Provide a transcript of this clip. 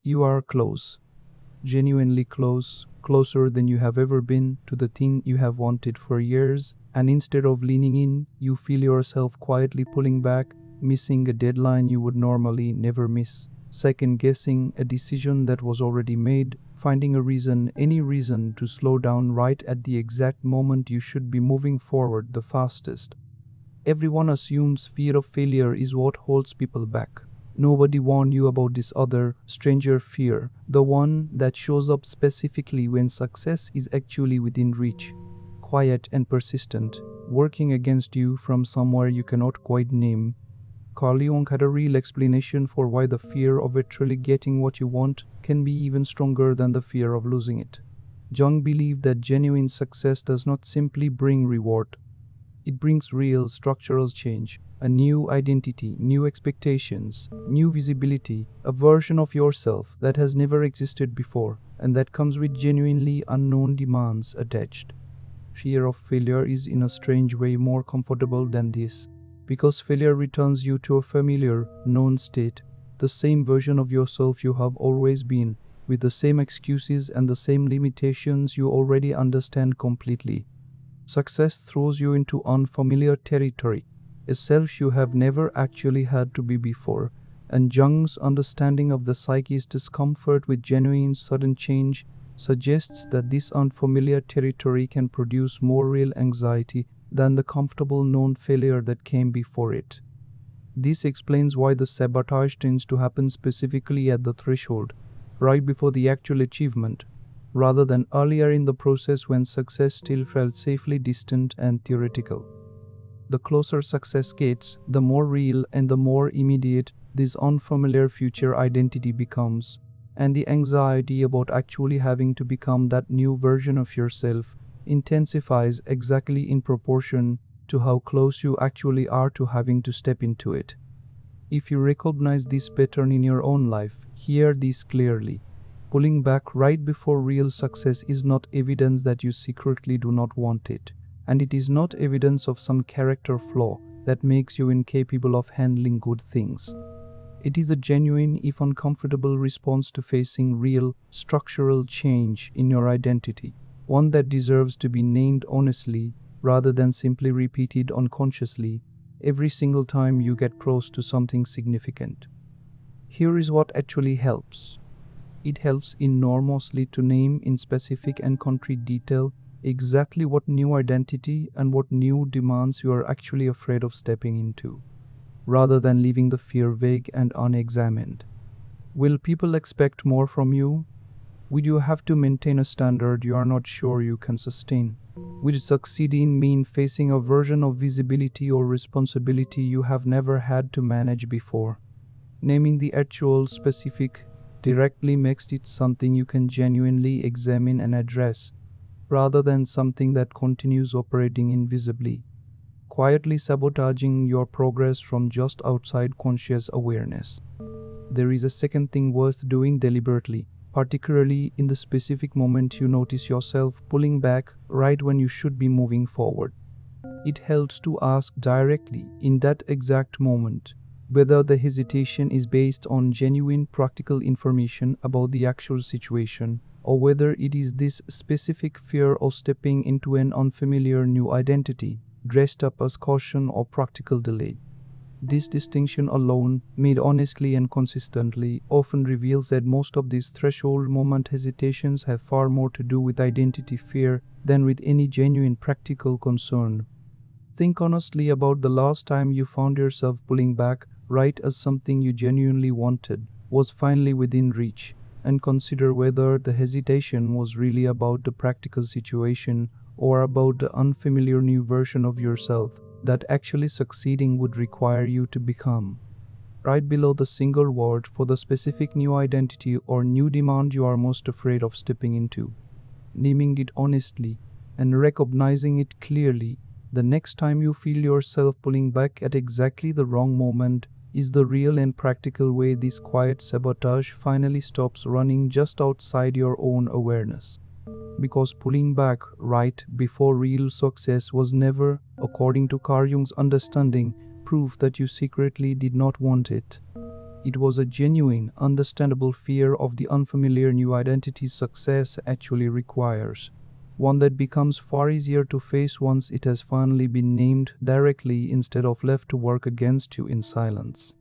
You are close, genuinely close, closer than you have ever been to the thing you have wanted for years, and instead of leaning in, you feel yourself quietly pulling back, missing a deadline you would normally never miss, second guessing a decision that was already made, finding a reason, any reason, to slow down right at the exact moment you should be moving forward the fastest. Everyone assumes fear of failure is what holds people back. Nobody warned you about this other, stranger fear, the one that shows up specifically when success is actually within reach, quiet and persistent, working against you from somewhere you cannot quite name. Carl Jung had a real explanation for why the fear of actually getting what you want can be even stronger than the fear of losing it. Jung believed that genuine success does not simply bring reward. It brings real structural change, a new identity, new expectations, new visibility, a version of yourself that has never existed before, and that comes with genuinely unknown demands attached. Fear of failure is in a strange way more comfortable than this, because failure returns you to a familiar, known state, the same version of yourself you have always been, with the same excuses and the same limitations you already understand completely. Success throws you into unfamiliar territory, a self you have never actually had to be before, and Jung's understanding of the psyche's discomfort with genuine sudden change suggests that this unfamiliar territory can produce more real anxiety than the comfortable known failure that came before it. This explains why the sabotage tends to happen specifically at the threshold, right before the actual achievement, rather than earlier in the process when success still felt safely distant and theoretical. The closer success gets, the more real and the more immediate this unfamiliar future identity becomes, and the anxiety about actually having to become that new version of yourself intensifies exactly in proportion to how close you actually are to having to step into it. If you recognize this pattern in your own life, hear this clearly. Pulling back right before real success is not evidence that you secretly do not want it, and it is not evidence of some character flaw that makes you incapable of handling good things. It is a genuine, if uncomfortable, response to facing real, structural change in your identity, one that deserves to be named honestly rather than simply repeated unconsciously every single time you get close to something significant. Here is what actually helps. It helps enormously to name in specific and concrete detail exactly what new identity and what new demands you are actually afraid of stepping into, rather than leaving the fear vague and unexamined. Will people expect more from you? Would you have to maintain a standard you are not sure you can sustain? Would succeeding mean facing a version of visibility or responsibility you have never had to manage before? Naming the actual specific directly makes it something you can genuinely examine and address, rather than something that continues operating invisibly, quietly sabotaging your progress from just outside conscious awareness. There is a second thing worth doing deliberately, particularly in the specific moment you notice yourself pulling back right when you should be moving forward. It helps to ask directly, in that exact moment, whether the hesitation is based on genuine practical information about the actual situation, or whether it is this specific fear of stepping into an unfamiliar new identity, dressed up as caution or practical delay. This distinction alone, made honestly and consistently, often reveals that most of these threshold moment hesitations have far more to do with identity fear than with any genuine practical concern. Think honestly about the last time you found yourself pulling back right as something you genuinely wanted was finally within reach, and consider whether the hesitation was really about the practical situation or about the unfamiliar new version of yourself that actually succeeding would require you to become. Right below the single word for the specific new identity or new demand you are most afraid of stepping into. Naming it honestly and recognizing it clearly the next time you feel yourself pulling back at exactly the wrong moment is the real and practical way this quiet sabotage finally stops running just outside your own awareness. Because pulling back right before real success was never, according to Carl Jung's understanding, proof that you secretly did not want it. It was a genuine, understandable fear of the unfamiliar new identity success actually requires, one that becomes far easier to face once it has finally been named directly instead of left to work against you in silence.